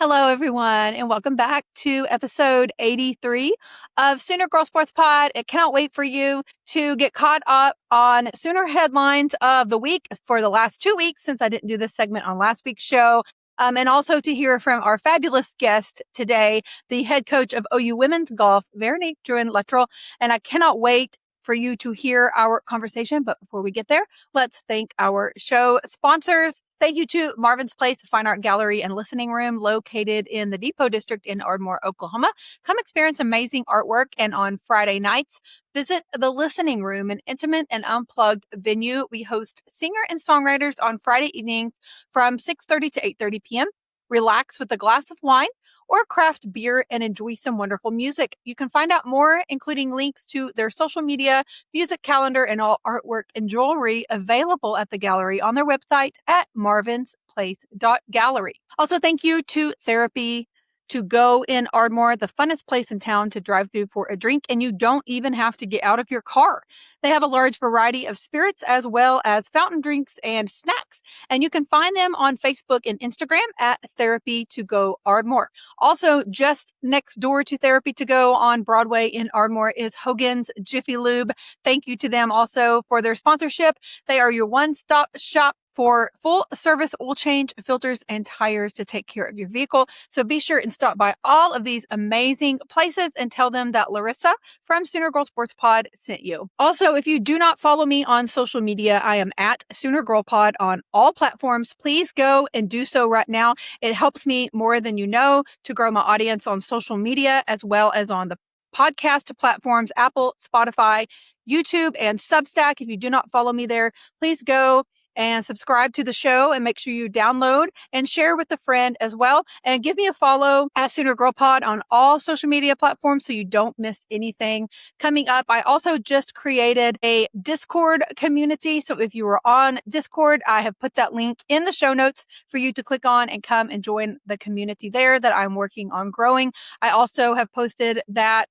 Hello, everyone, and welcome back to episode 83 of Sooner Girl Sports Pod. I cannot wait for you to get caught up on Sooner headlines of the week for the last 2 weeks since I didn't do this segment on last week's show. And also to hear from our fabulous guest today, the head coach of OU Women's Golf, Veronique Drouin-Luttrell. And I cannot wait for you to hear our conversation. But before we get there, let's thank our show sponsors. Thank you to Marvin's Place, a fine art gallery and listening room located in the Depot District in Ardmore, Oklahoma. Come experience amazing artwork, and on Friday nights, visit the Listening Room, an intimate and unplugged venue. We host singer and songwriters on Friday evenings from 6:30 to 8:30 p.m. Relax with a glass of wine or craft beer and enjoy some wonderful music. You can find out more, including links to their social media, music calendar, and all artwork and jewelry available at the gallery on their website at marvinsplace.gallery. Also, thank you to Therapy to Go in Ardmore, the funnest place in town to drive through for a drink, and you don't even have to get out of your car. They have a large variety of spirits as well as fountain drinks and snacks, and you can find them on Facebook and Instagram at Therapy to Go Ardmore. Also, just next door to Therapy to Go on Broadway in Ardmore is Hogan's Jiffy Lube. Thank you to them also for their sponsorship. They are your one-stop shop for full service oil change, filters, and tires to take care of your vehicle. So be sure and stop by all of these amazing places and tell them that Larissa from Sooner Girl Sports Pod sent you. Also, if you do not follow me on social media, I am at Sooner Girl Pod on all platforms. Please go and do so right now. It helps me more than you know to grow my audience on social media as well as on the podcast platforms, Apple, Spotify, YouTube, and Substack. If you do not follow me there, please go and subscribe to the show and make sure you download and share with a friend as well. And give me a follow at Sooner Girl Pod on all social media platforms so you don't miss anything coming up. I also just created a Discord community. So if you are on Discord, I have put that link in the show notes for you to click on and come and join the community there that I'm working on growing. I also have posted that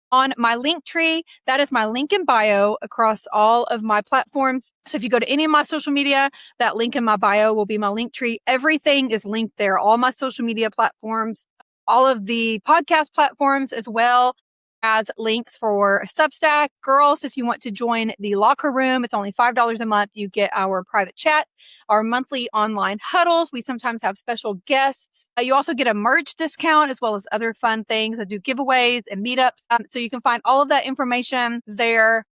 on my link tree. That is my link in bio across all of my platforms. So if you go to any of my social media, that link in my bio will be my link tree. Everything is linked there. All my social media platforms, all of the podcast platforms, as well as links for Substack. Girls, if you want to join the locker room, it's only $5 a month. You get our private chat, our monthly online huddles. We sometimes have special guests. You also get a merch discount as well as other fun things. I do giveaways and meetups. So you can find all of that information there.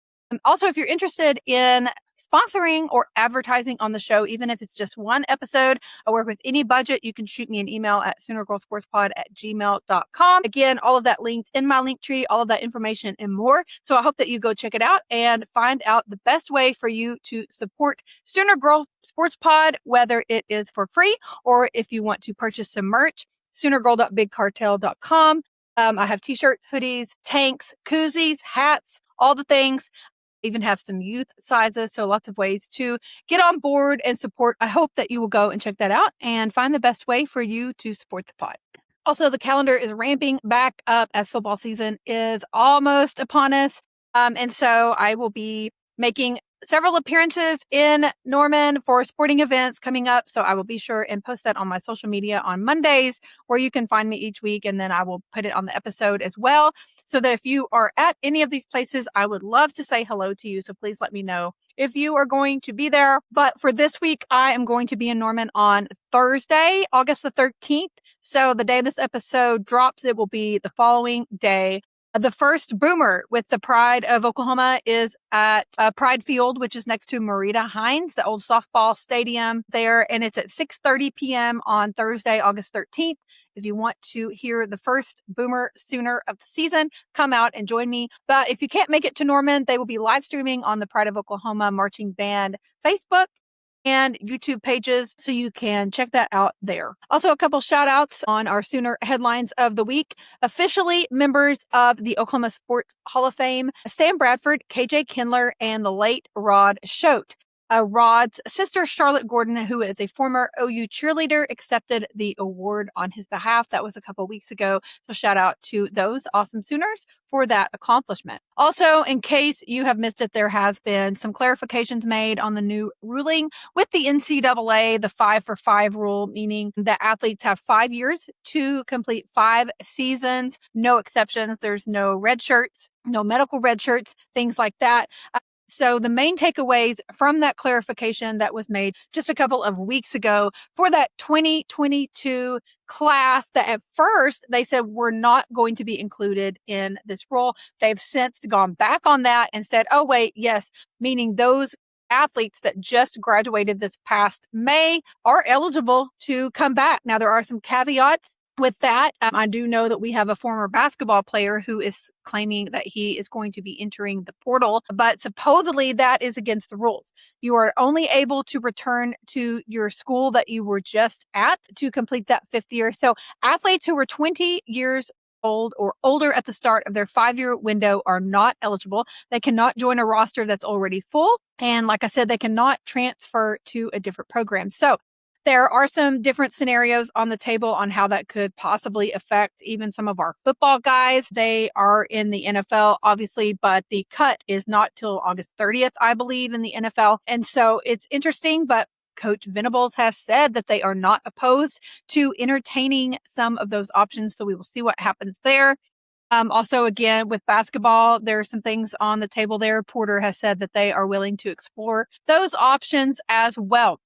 Also, if you're interested in sponsoring or advertising on the show, even if it's just one episode, I work with any budget. You can shoot me an email at soonergirlsportspod@gmail.com. Again, all of that linked in my link tree, all of that information and more. So I hope that you go check it out and find out the best way for you to support Sooner Girl Sports Pod, whether it is for free or if you want to purchase some merch, soonergirl.bigcartel.com. I have t-shirts, hoodies, tanks, koozies, hats, all the things. Even have some youth sizes, so lots of ways to get on board and support. I hope that you will go and check that out and find the best way for you to support the pod. Also, the calendar is ramping back up as football season is almost upon us. And so I will be making several appearances in Norman for sporting events coming up. So I will be sure and post that on my social media on Mondays, where you can find me each week. And then I will put it on the episode as well, so that if you are at any of these places, I would love to say hello to you. So please let me know if you are going to be there. But for this week, I am going to be in Norman on Thursday, August the 13th. So the day this episode drops, it will be the following day. The first Boomer with the Pride of Oklahoma is at Pride Field, which is next to Marita Hines, the old softball stadium there. And it's at 6:30 p.m. on Thursday, August 13th. If you want to hear the first Boomer Sooner of the season, come out and join me. But if you can't make it to Norman, they will be live streaming on the Pride of Oklahoma Marching Band Facebook and YouTube pages, so you can check that out there. Also, a couple shout outs on our Sooner headlines of the week. Officially members of the Oklahoma Sports Hall of Fame, Sam Bradford, KJ Kindler, and the late Rod Schote. Rod's sister, Charlotte Gordon, who is a former OU cheerleader, accepted the award on his behalf. That was a couple weeks ago. So shout out to those awesome Sooners for that accomplishment. Also, in case you have missed it, there has been some clarifications made on the new ruling with the NCAA, the 5-for-5 rule, meaning that athletes have 5 years to complete 5 seasons, no exceptions. There's no red shirts, no medical red shirts, things like that. So the main takeaways from that clarification that was made just a couple of weeks ago for that 2022 class that at first they said were not going to be included in this rule. They've since gone back on that and said, oh, wait, yes, meaning those athletes that just graduated this past May are eligible to come back. Now, there are some caveats with that. I do know that we have a former basketball player who is claiming that he is going to be entering the portal, but supposedly that is against the rules. You are only able to return to your school that you were just at to complete that 5th year. So athletes who were 20 years old or older at the start of their 5-year window are not eligible. They cannot join a roster that's already full. And like I said, they cannot transfer to a different program. So there are some different scenarios on the table on how that could possibly affect even some of our football guys. They are in the NFL, obviously, but the cut is not till August 30th, I believe, in the NFL. And so it's interesting, but Coach Venables has said that they are not opposed to entertaining some of those options. So we will see what happens there. Also, again, with basketball, there are some things on the table there. Porter has said that they are willing to explore those options as well.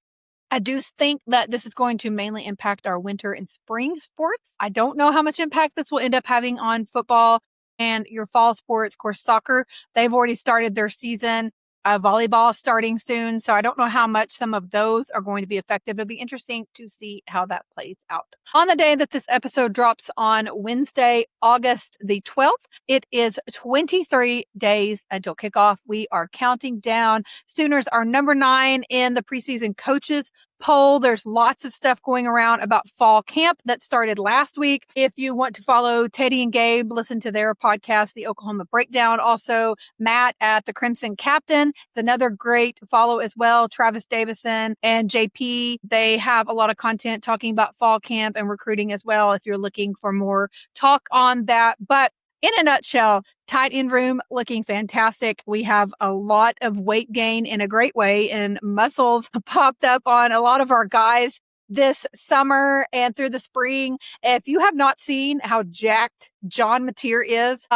I do think that this is going to mainly impact our winter and spring sports. I don't know how much impact this will end up having on football and your fall sports. Of course, soccer, they've already started their season. Volleyball starting soon. So I don't know how much some of those are going to be effective. It'll be interesting to see how that plays out. On the day that this episode drops on Wednesday, August the 12th, it is 23 days until kickoff. We are counting down. Sooners are number 9 in the preseason coaches poll. There's lots of stuff going around about fall camp that started last week. If you want to follow Teddy and Gabe, listen to their podcast, The Oklahoma Breakdown. Also, Matt at the Crimson Captain. It's another great follow as well. Travis Davison and JP, they have a lot of content talking about fall camp and recruiting as well if you're looking for more talk on that. But in a nutshell, tight end room looking fantastic. We have a lot of weight gain in a great way, and muscles popped up on a lot of our guys this summer and through the spring. If you have not seen how jacked John Mateer is,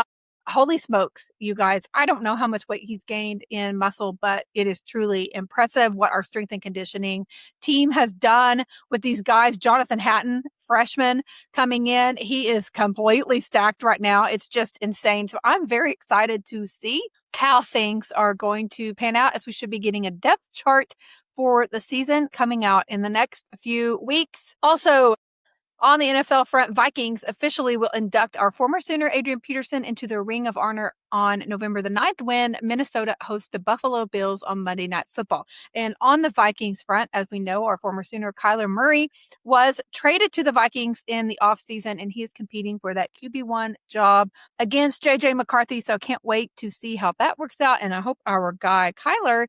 holy smokes, you guys. I don't know how much weight he's gained in muscle, but it is truly impressive what our strength and conditioning team has done with these guys. Jonathan Hatton, freshman, coming in. He is completely stacked right now. It's just insane. So I'm very excited to see how things are going to pan out, as we should be getting a depth chart for the season coming out in the next few weeks. Also, on the NFL front, Vikings officially will induct our former Sooner Adrian Peterson into their Ring of Honor on November the 9th when Minnesota hosts the Buffalo Bills on Monday Night Football. And on the Vikings front, as we know, our former Sooner Kyler Murray was traded to the Vikings in the offseason, and he is competing for that QB1 job against JJ McCarthy. So I can't wait to see how that works out. And I hope our guy Kyler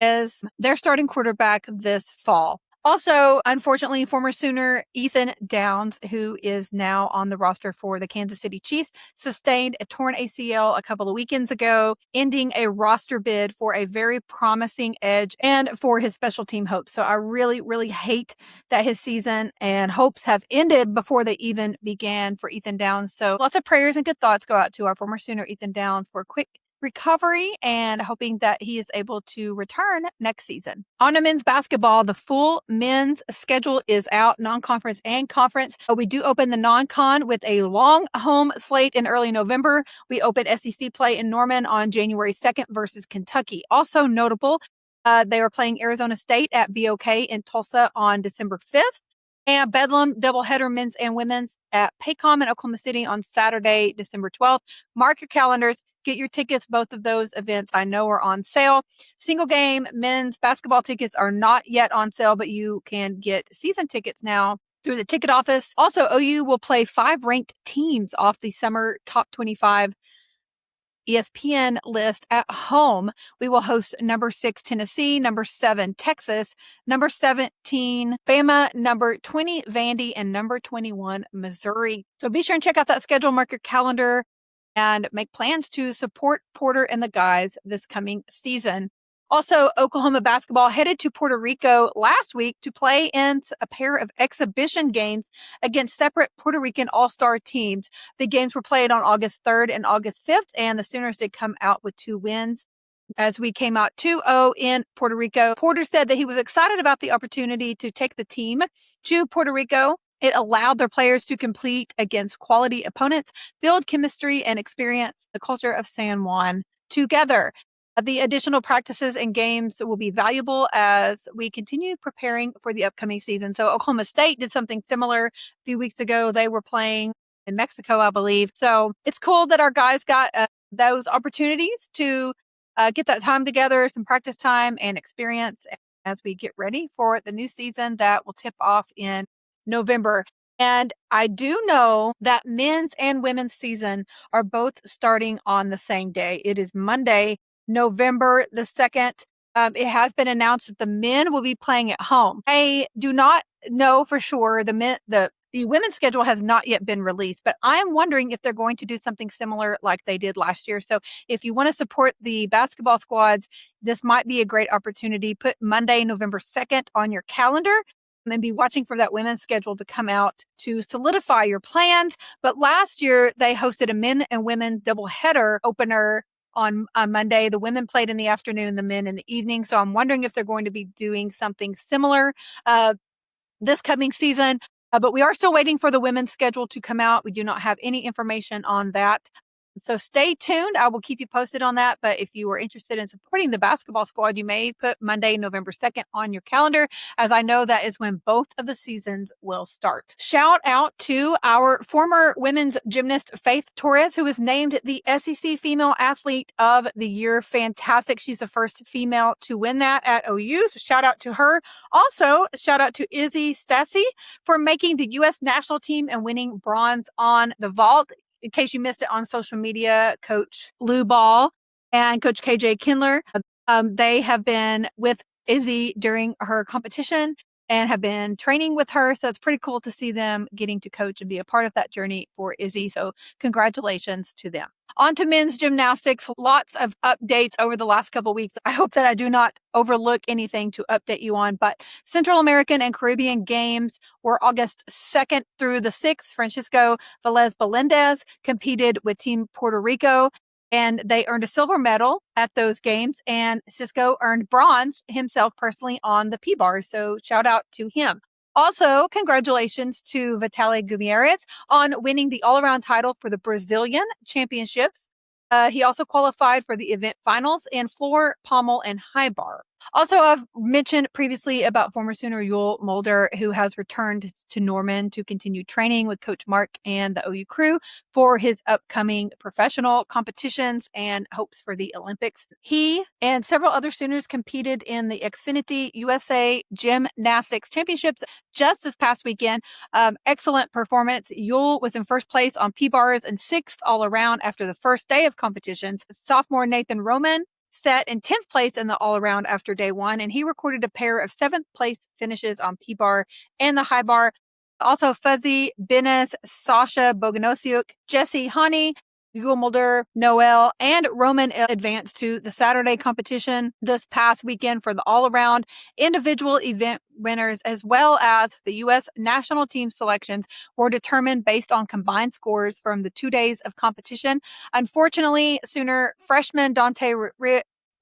is their starting quarterback this fall. Also, unfortunately, former Sooner Ethan Downs, who is now on the roster for the Kansas City Chiefs, sustained a torn ACL a couple of weekends ago, ending a roster bid for a very promising edge and for his special team hopes. So I really, really hate that his season and hopes have ended before they even began for Ethan Downs. So lots of prayers and good thoughts go out to our former Sooner Ethan Downs for a quick recovery and hoping that he is able to return next season. On to men's basketball, the full men's schedule is out, non-conference and conference. We do open the non-con with a long home slate in early November. We open SEC play in Norman on January 2nd versus Kentucky. Also notable, they are playing Arizona State at BOK in Tulsa on December 5th. And Bedlam doubleheader men's and women's at Paycom in Oklahoma City on Saturday, December 12th. Mark your calendars. Get your tickets. Both of those events I know are on sale. Single game men's basketball tickets are not yet on sale, but you can get season tickets now through the ticket office. Also, OU will play 5 ranked teams off the summer top 25 ESPN list, at home, we will host number 6 Tennessee, number 7 Texas, number 17 Bama, number 20 Vandy, and number 21 Missouri. So be sure and check out that schedule, mark your calendar, and make plans to support Porter and the guys this coming season. Also, Oklahoma basketball headed to Puerto Rico last week to play in a pair of exhibition games against separate Puerto Rican all-star teams. The games were played on August 3rd and August 5th, and the Sooners did come out with 2 wins. As we came out 2-0 in Puerto Rico, Porter said that he was excited about the opportunity to take the team to Puerto Rico. It allowed their players to compete against quality opponents, build chemistry, and experience the culture of San Juan together. The additional practices and games will be valuable as we continue preparing for the upcoming season. So Oklahoma State did something similar a few weeks ago. They were playing in Mexico, I believe. So it's cool that our guys got those opportunities to get that time together, some practice time and experience as we get ready for the new season that will tip off in November. And I do know that men's and women's season are both starting on the same day. It is Monday, November the 2nd. It has been announced that the men will be playing at home. I do not know for sure. The women's schedule has not yet been released, but I'm wondering if they're going to do something similar like they did last year. So if you want to support the basketball squads, this might be a great opportunity. Put Monday, November 2nd on your calendar and be watching for that women's schedule to come out to solidify your plans. But last year, they hosted a men and women doubleheader opener on Monday. The women played in the afternoon, the men in the evening. So I'm wondering if they're going to be doing something similar this coming season. But we are still waiting for the women's schedule to come out. We do not have any information on that. So stay tuned. I will keep you posted on that. But if you are interested in supporting the basketball squad, you may put Monday, November 2nd on your calendar, as I know that is when both of the seasons will start. Shout out to our former women's gymnast, Faith Torres, who was named the SEC Female Athlete of the Year. Fantastic. She's the first female to win that at OU. So shout out to her. Also, shout out to Izzy Stassi for making the U.S. national team and winning bronze on the vault. In case you missed it on social media, Coach Lou Ball and Coach KJ Kindler, they have been with Izzy during her competition and have been training with her. So it's pretty cool to see them getting to coach and be a part of that journey for Izzy. So congratulations to them. On to men's gymnastics. Lots of updates over the last couple of weeks. I hope that I do not overlook anything to update you on, but Central American and Caribbean Games were August 2nd through the 6th. Francisco Velez Belendez competed with Team Puerto Rico, and they earned a silver medal at those games, and Cisco earned bronze himself personally on the P-bars. So shout out to him. Also, congratulations to Vitaly Gutierrez on winning the all-around title for the Brazilian Championships. He also qualified for the event finals in floor, pommel, and high bar. Also, I've mentioned previously about former Sooner Yul Mulder, who has returned to Norman to continue training with Coach Mark and the OU crew for his upcoming professional competitions and hopes for the Olympics. He and several other Sooners competed in the Xfinity USA Gymnastics Championships just this past weekend. Excellent performance. Yul was in first place on P-bars and 6th all around after the first day of competitions. Sophomore Nathan Roman set in 10th place in the all-around after day one, and he recorded a pair of 7th place finishes on P-bar and the high bar. Also, Fuzzy Benes, Sasha Boganosiuk, Jesse Honey, Yul Mulder, Noel, and Roman advanced to the Saturday competition this past weekend for the all-around individual event winners, as well as the U.S. national team selections were determined based on combined scores from the 2 days of competition. Unfortunately, Sooner freshman Dante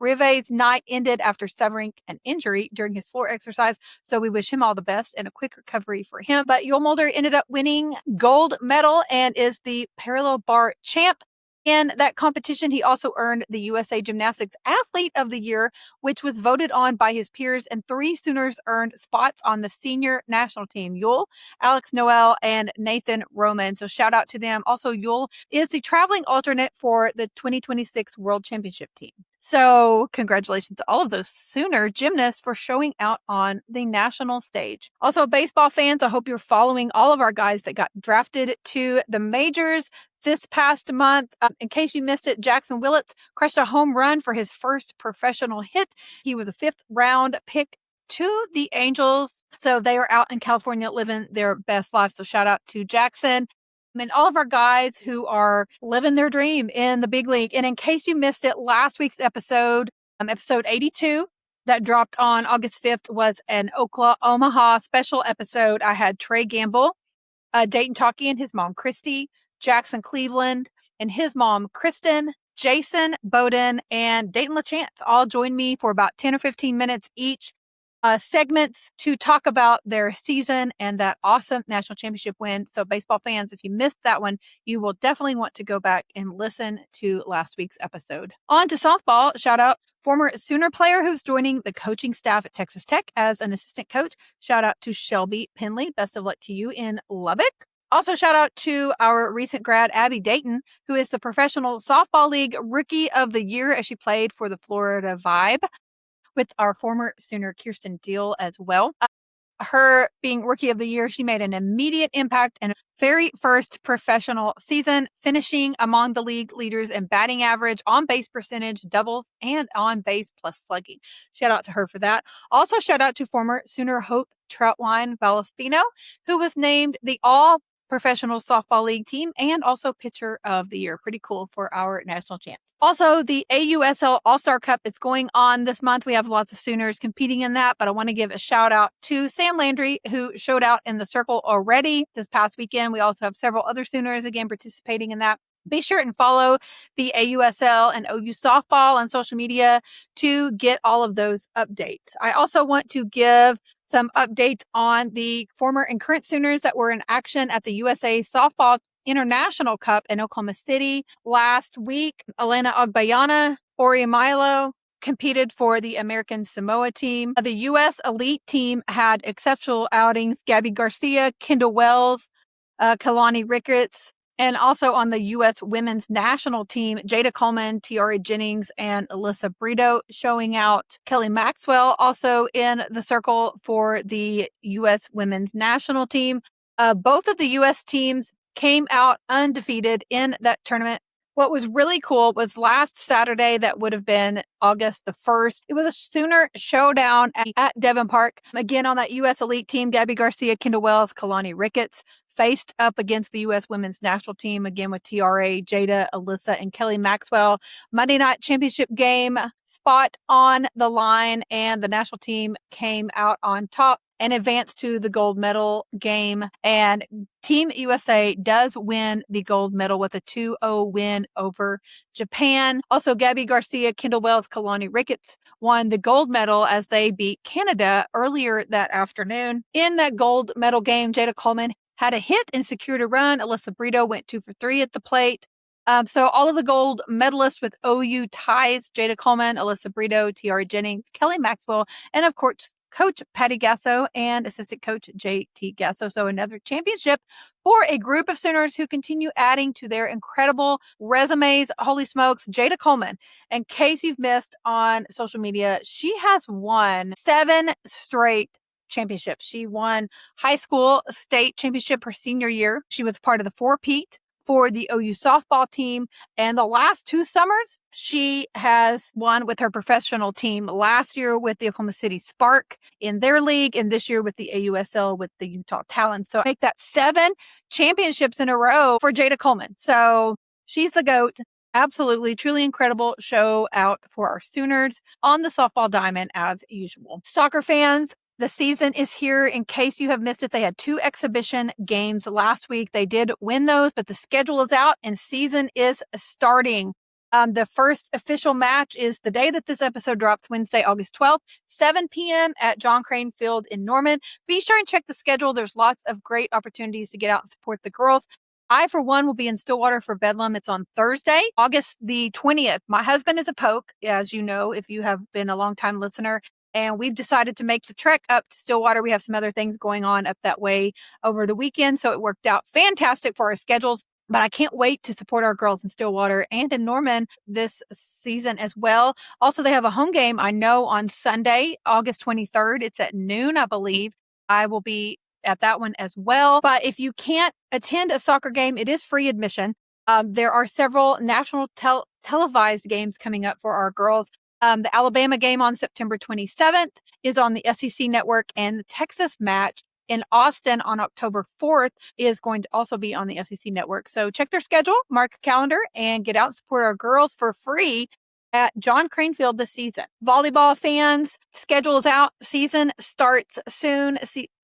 Rive's night ended after suffering an injury during his floor exercise, so we wish him all the best and a quick recovery for him. But Yul Mulder ended up winning gold medal and is the parallel bar champ. In that competition, he also earned the USA Gymnastics Athlete of the Year, which was voted on by his peers, and 3 Sooners earned spots on the senior national team: Yul, Alex Noel, and Nathan Roman. So shout out to them. Also, Yul is the traveling alternate for the 2026 World Championship team. So congratulations to all of those Sooner gymnasts for showing out on the national stage. Also, baseball fans, I hope you're following all of our guys that got drafted to the majors this past month. In case you missed it, Jackson Willits crushed a home run for his first professional hit. He was a 5th round pick to the Angels. So they are out in California living their best life. So shout out to Jackson and all of our guys who are living their dream in the big league. And in case you missed it, last week's episode, episode 82, that dropped on August 5th, was an Omaha special episode. I had Trey Gamble, Dayton Talkie and his mom, Christy, Jackson Cleveland and his mom, Kristen, Jason Bowden, and Dayton LaChance all joined me for about 10 or 15 minutes each. Segments to talk about their season and that awesome national championship win. So baseball fans, if you missed that one, you will definitely want to go back and listen to last week's episode. On to softball. Shout out former Sooner player who's joining the coaching staff at Texas Tech as an assistant coach. Shout out to Shelby Penley. Best of luck to you in Lubbock. Also, shout out to our recent grad, Abby Dayton, who is the Professional Softball League Rookie of the Year as she played for the Florida Vibe, with our former Sooner Kirsten Deal as well. Her being Rookie of the Year, she made an immediate impact in her very first professional season, finishing among the league leaders in batting average, on base percentage, doubles, and on base plus slugging. Shout out to her for that. Also, shout out to former Sooner Hope Troutwine Valaspino, who was named the All-Professional Softball League team and also Pitcher of the Year. Pretty cool for our national champs. Also, the AUSL All-Star Cup is going on this month. We have lots of Sooners competing in that, but I want to give a shout out to Sam Landry, who showed out in the circle already this past weekend. We also have several other Sooners again participating in that. Be sure and follow the AUSL and OU softball on social media to get all of those updates. I also want to give some updates on the former and current Sooners that were in action at the USA Softball International Cup in Oklahoma City last week. Elena Ogbayana, Ori Milo competed for the American Samoa team. The U.S. elite team had exceptional outings. Gabby Garcia, Kendall Wells, Kalani Ricketts, and also on the U.S. women's national team, Jada Coleman, Tiara Jennings, and Alyssa Brito showing out. Kelly Maxwell also in the circle for the U.S. women's national team. Both of the U.S. teams came out undefeated in that tournament. What was really cool was last Saturday, that would have been August the 1st. It was a Sooner showdown at Devon Park. Again, on that U.S. elite team, Gabby Garcia, Kendall Wells, Kalani Ricketts faced up against the U.S. women's national team, again with TRA, Jada, Alyssa, and Kelly Maxwell. Monday night championship game, spot on the line, and the national team came out on top and advanced to the gold medal game. And Team USA does win the gold medal with a 2-0 win over Japan. Also, Gabby Garcia, Kendall Wells, Kalani Ricketts won the gold medal as they beat Canada earlier that afternoon. In that gold medal game, Jada Coleman had a hit and secured a run. Alyssa Brito went 2 for 3 at the plate. So all of the gold medalists with OU ties, Jada Coleman, Alyssa Brito, Tiara Jennings, Kelly Maxwell, and of course, Coach Patty Gasso and assistant coach JT Gasso. So another championship for a group of Sooners who continue adding to their incredible resumes. Holy smokes, Jada Coleman. In case you've missed on social media, she has won 7 straight championships. She won high school state championship her senior year. She was part of the 4-peat for the OU softball team. And the last 2 summers, she has won with her professional team, last year with the Oklahoma City Spark in their league, and this year with the AUSL with the Utah Talons. So make that 7 championships in a row for Jada Coleman. So she's the GOAT. Absolutely, truly incredible show out for our Sooners on the softball diamond as usual. Soccer fans, the season is here. In case you have missed it, they had 2 exhibition games last week. They did win those, but the schedule is out and season is starting. The first official match is the day that this episode drops, Wednesday, August 12th, 7 p.m. at John Crane Field in Norman. Be sure and check the schedule. There's lots of great opportunities to get out and support the girls. I, for one, will be in Stillwater for Bedlam. It's on Thursday, August the 20th. My husband is a Poke, as you know, if you have been a longtime listener. And we've decided to make the trek up to Stillwater. We have some other things going on up that way over the weekend, so it worked out fantastic for our schedules. But I can't wait to support our girls in Stillwater and in Norman this season as well. Also, they have a home game, I know, on Sunday, August 23rd. It's at noon, I believe. I will be at that one as well. But if you can't attend a soccer game, it is free admission. There are several national televised games coming up for our girls. The Alabama game on September 27th is on the SEC network, and the Texas match in Austin on October 4th is going to also be on the SEC network. So check their schedule, mark your calendar, and get out and support our girls for free at John Crane Field this season. Volleyball fans, schedule is out. Season starts soon.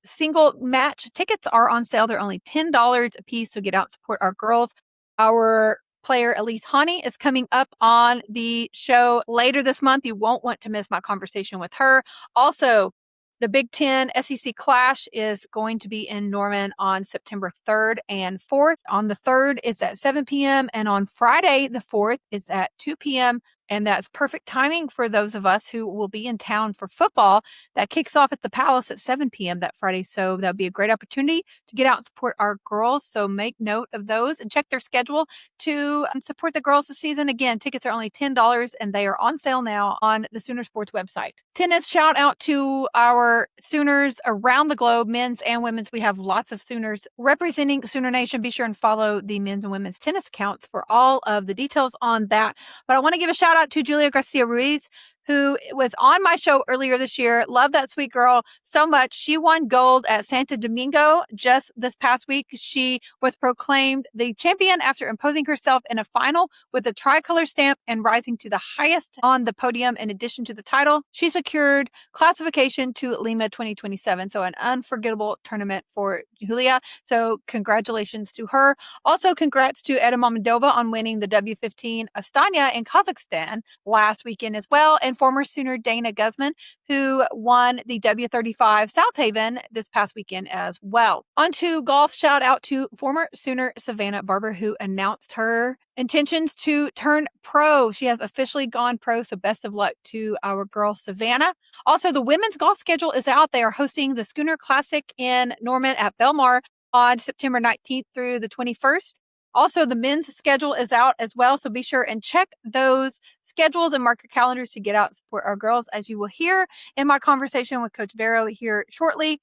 Single match tickets are on sale. They're only $10 a piece. So get out and support our girls. Our player Elise Hani is coming up on the show later this month. You won't want to miss my conversation with her. Also, the Big Ten SEC Clash is going to be in Norman on September 3rd and 4th. On the 3rd, it's at 7 p.m. And on Friday, the 4th, it's at 2 p.m. And that's perfect timing for those of us who will be in town for football. That kicks off at the Palace at 7 p.m. that Friday. So that'll be a great opportunity to get out and support our girls. So make note of those and check their schedule to support the girls this season. Again, tickets are only $10 and they are on sale now on the Sooner Sports website. Tennis, shout out to our Sooners around the globe, men's and women's. We have lots of Sooners representing Sooner Nation. Be sure and follow the men's and women's tennis accounts for all of the details on that. But I want to give a shout out to Julia Garcia Ruiz, who was on my show earlier this year. Love that sweet girl so much. She won gold at Santo Domingo just this past week. She was proclaimed the champion after imposing herself in a final with a tricolor stamp and rising to the highest on the podium. In addition to the title, she secured classification to Lima 2027. So an unforgettable tournament for Julia. So congratulations to her. Also, congrats to Eda Mammadova on winning the W15 Astana in Kazakhstan last weekend as well. And former Sooner Dana Guzman, who won the W35 South Haven this past weekend as well. On to golf, shout out to former Sooner Savannah Barber, who announced her intentions to turn pro. She has officially gone pro, so best of luck to our girl Savannah. Also, the women's golf schedule is out. They are hosting the Schooner Classic in Norman at Belmar on September 19th through the 21st. Also, the men's schedule is out as well, so be sure and check those schedules and mark your calendars to get out and support our girls, as you will hear in my conversation with Coach Vero here shortly.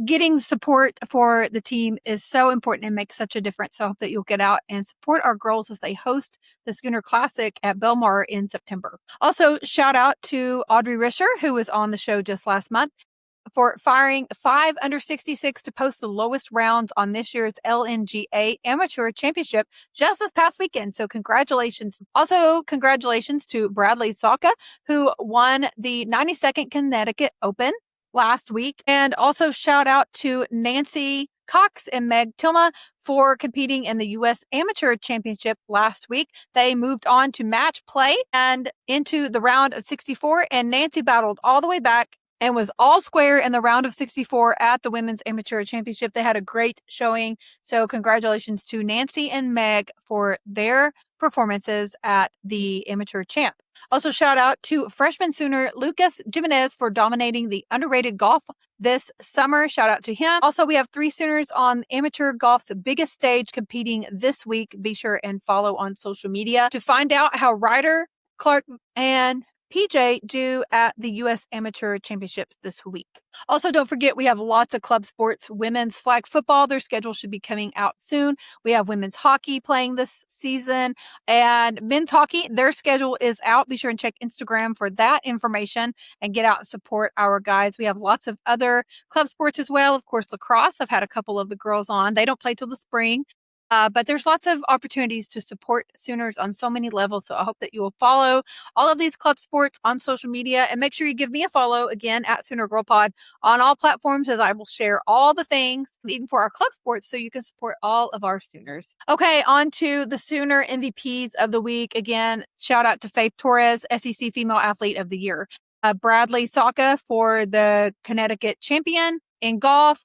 Getting support for the team is so important and makes such a difference. So I hope that you'll get out and support our girls as they host the Schooner Classic at Belmar in September. Also, shout out to Audrey Risher, who was on the show just last month, for firing 5 under 66 to post the lowest rounds on this year's LNGA Amateur Championship just this past weekend. So congratulations. Also, congratulations to Bradley Salka, who won the 92nd Connecticut Open last week. And also shout out to Nancy Cox and Meg Tilma for competing in the U.S. Amateur Championship last week. They moved on to match play and into the round of 64, and Nancy battled all the way back and was all square in the round of 64 at the Women's Amateur Championship. They had a great showing. So congratulations to Nancy and Meg for their performances at the Amateur Champ. Also, shout out to freshman Sooner Lucas Jimenez for dominating the underrated golf this summer. Shout out to him. Also, we have 3 Sooners on amateur golf's biggest stage competing this week. Be sure and follow on social media to find out how Ryder, Clark, and PJ do at the U.S. Amateur Championships this week. Also, don't forget, we have lots of club sports. Women's flag football, their schedule should be coming out soon. We have women's hockey playing this season, and men's hockey, their schedule is out. Be sure and check Instagram for that information and get out and support our guys. We have lots of other club sports as well. Of course, lacrosse, I've had a couple of the girls on. They don't play till the spring. But there's lots of opportunities to support Sooners on so many levels. So I hope that you will follow all of these club sports on social media, and make sure you give me a follow again at Sooner Girl Pod on all platforms, as I will share all the things, even for our club sports, so you can support all of our Sooners. Okay, on to the Sooner MVPs of the week. Again, shout out to Faith Torres, SEC Female Athlete of the Year. Bradley Salka for the Connecticut champion in golf.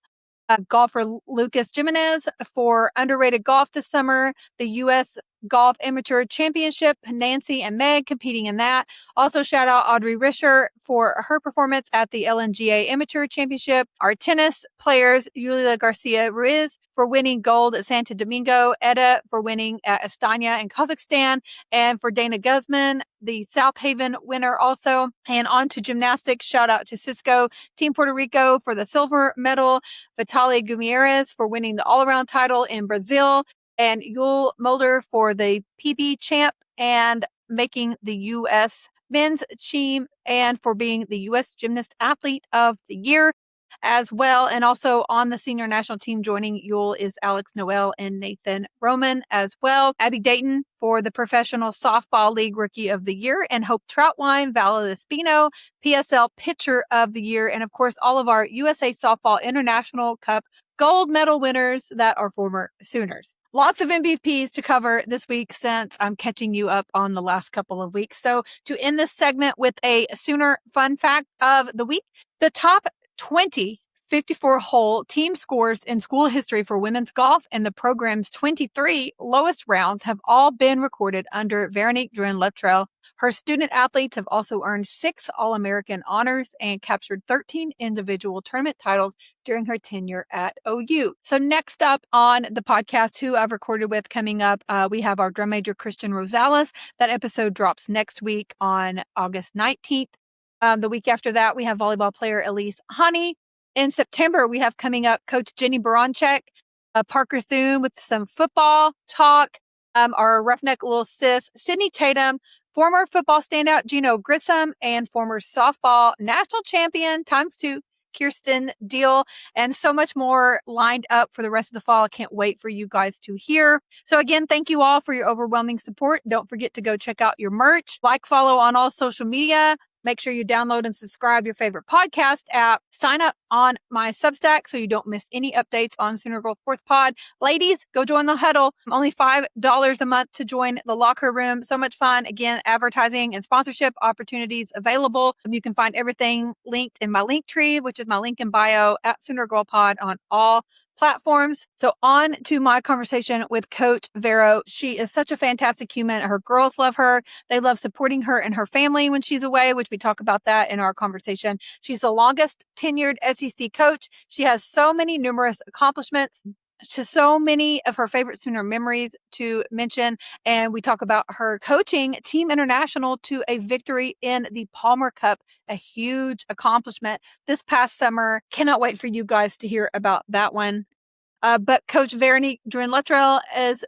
Golfer Lucas Jimenez for underrated golf this summer. The U.S. Golf Amateur Championship, Nancy and Meg competing in that. Also, shout out Audrey Risher for her performance at the LNGA Amateur Championship. Our tennis players, Yulia Garcia Ruiz for winning gold at Santo Domingo, Edda for winning at Astana in Kazakhstan, and for Dana Guzman, the South Haven winner also. And on to gymnastics, shout out to Cisco, Team Puerto Rico for the silver medal, Vitaly Gutierrez for winning the all-around title in Brazil, and Yul Mulder for the PB champ and making the U.S. men's team and for being the U.S. Gymnast Athlete of the Year as well. And also on the senior national team joining Yul is Alex Noel and Nathan Roman as well. Abby Dayton for the Professional Softball League Rookie of the Year, and Hope Troutwine, Vala Espino, PSL Pitcher of the Year, and of course all of our USA Softball International Cup gold medal winners that are former Sooners. Lots of MVPs to cover this week since I'm catching you up on the last couple of weeks. So to end this segment with a Sooner fun fact of the week, the top 20 54-hole team scores in school history for women's golf and the program's 23 lowest rounds have all been recorded under Veronique Drouin-Luttrell. Her student athletes have also earned 6 All-American honors and captured 13 individual tournament titles during her tenure at OU. So next up on the podcast, who I've recorded with coming up, we have our drum major Christian Rosales. That episode drops next week on August 19th. The week after that, we have volleyball player Elise Honey. In September, we have coming up Coach Jenny Baranchek, Parker Thune with some football talk, our roughneck little sis, Sydney Tatum, former football standout Gino Grissom, and former softball national champion ×2 Kirsten Deal, and so much more lined up for the rest of the fall. I can't wait for you guys to hear. So again, thank you all for your overwhelming support. Don't forget to go check out your merch, follow on all social media. Make sure you download and subscribe your favorite podcast app. Sign up on my Substack so you don't miss any updates on Sooner Girl Sports Pod. Ladies, go join the huddle. Only $5 a month to join the locker room. So much fun. Again, advertising and sponsorship opportunities available. You can find everything linked in my link tree, which is my link in bio at Sooner Girl Pod on all platforms. So on to my conversation with Coach Vero. She is such a fantastic human. Her girls love her. They love supporting her and her family when she's away, which we talk about that in our conversation. She's the longest tenured SEC coach. She has so many numerous accomplishments. Just so many of her favorite Sooner memories to mention. And we talk about her coaching Team International to a victory in the Palmer Cup, a huge accomplishment this past summer. Cannot wait for you guys to hear about that one. But Coach Veronique Drouin-Luttrell is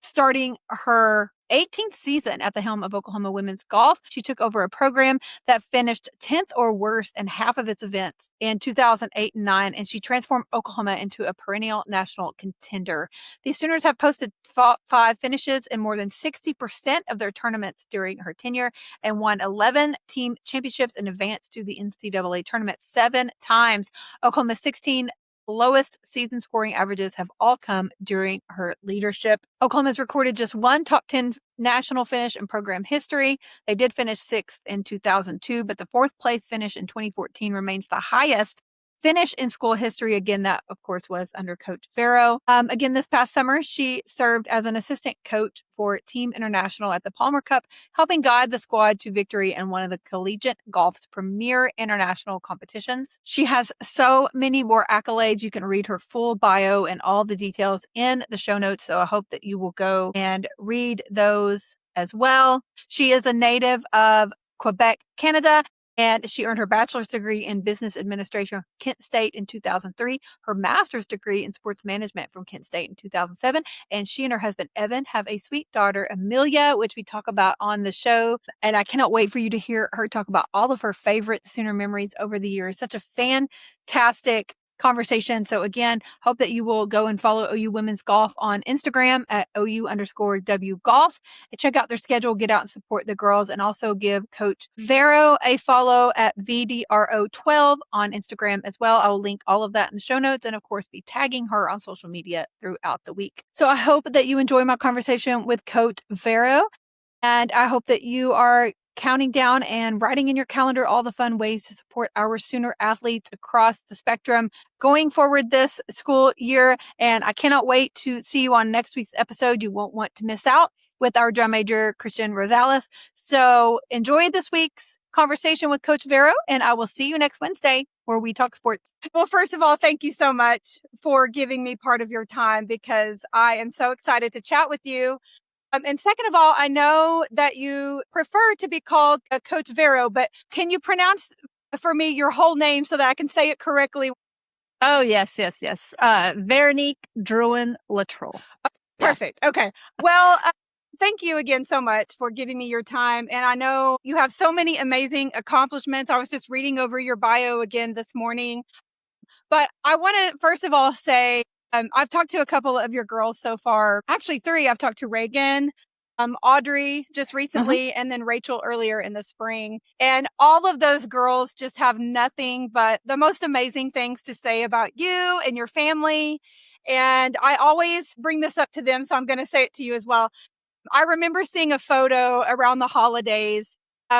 starting her 18th season at the helm of Oklahoma women's golf. She took over a program that finished 10th or worse in half of its events in 2008 and 9, and she transformed Oklahoma into a perennial national contender. These Sooners have posted 5 finishes in more than 60% of their tournaments during her tenure and won 11 team championships and advanced to the NCAA Tournament 7 times. Oklahoma's 16 lowest season scoring averages have all come during her leadership. Oklahoma has recorded just one top 10 national finish in program history. They did finish 6th in 2002, but the 4th place finish in 2014 remains the highest finish in school history. Again, that of course was under Coach Vero. Again, this past summer, she served as an assistant coach for Team International at the Palmer Cup, helping guide the squad to victory in one of the collegiate golf's premier international competitions. She has so many more accolades. You can read her full bio and all the details in the show notes. So I hope that you will go and read those as well. She is a native of Quebec, Canada, and she earned her bachelor's degree in business administration from Kent State in 2003, her master's degree in sports management from Kent State in 2007. And she and her husband, Evan, have a sweet daughter, Amelia, which we talk about on the show. And I cannot wait for you to hear her talk about all of her favorite Sooner memories over the years. Such a fantastic conversation. So again, hope that you will go and follow OU Women's Golf on Instagram at OU_W Golf and check out their schedule, get out and support the girls, and also give Coach Vero a follow at VDRO12 on Instagram as well. I will link all of that in the show notes and of course be tagging her on social media throughout the week. So I hope that you enjoy my conversation with Coach Vero. And I hope that you are counting down and writing in your calendar all the fun ways to support our Sooner athletes across the spectrum going forward this school year. And I cannot wait to see you on next week's episode. You won't want to miss out with our drum major, Christian Rosales. So enjoy this week's conversation with Coach Vero, and I will see you next Wednesday where we talk sports. Well, first of all, thank you so much for giving me part of your time because I am so excited to chat with you. And second of all, I know that you prefer to be called Coach Vero, but can you pronounce for me your whole name so that I can say it correctly? Oh, yes. Veronique Drouin-Luttrell. Perfect. Yeah. Okay. Well, thank you again so much for giving me your time. And I know you have so many amazing accomplishments. I was just reading over your bio again this morning. But I want to first of all say, I've talked to a couple of your girls so far. Actually, 3. I've talked to Reagan, Audrey just recently, and then Rachel earlier in the spring. And all of those girls just have nothing but the most amazing things to say about you and your family. And I always bring this up to them, so I'm going to say it to you as well. I remember seeing a photo around the holidays